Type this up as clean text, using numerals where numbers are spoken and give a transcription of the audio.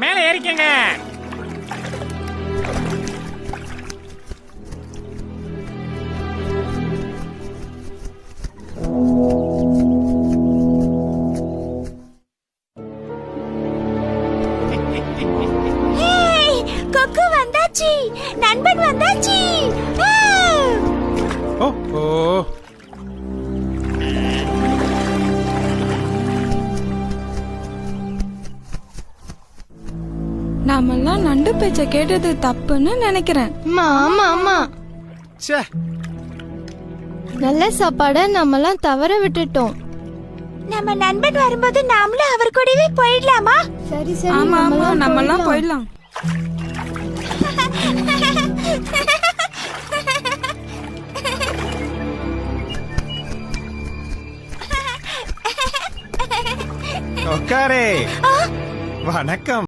மேல ஏறிக்கங்க. கொக்கு வந்தாச்சு, நண்பன் வந்தாச்சு. ஓ நாமெல்லாம் நண்டு பேச்ச கேட்டது தப்புன்னு நினைக்கிறேன். ஆமா ஆமா, ச்சே, நல்ல சாப்பாட நம்மலாம் தவற விட்டுட்டோம். நம்ம நண்பன் வரும்போது நாமளும் அவர் கூடவே போயிடலாமா? சரி சரி, ஆமா ஆமா, நம்மலாம் போயிடலாம். உட்காரே. வணக்கம்.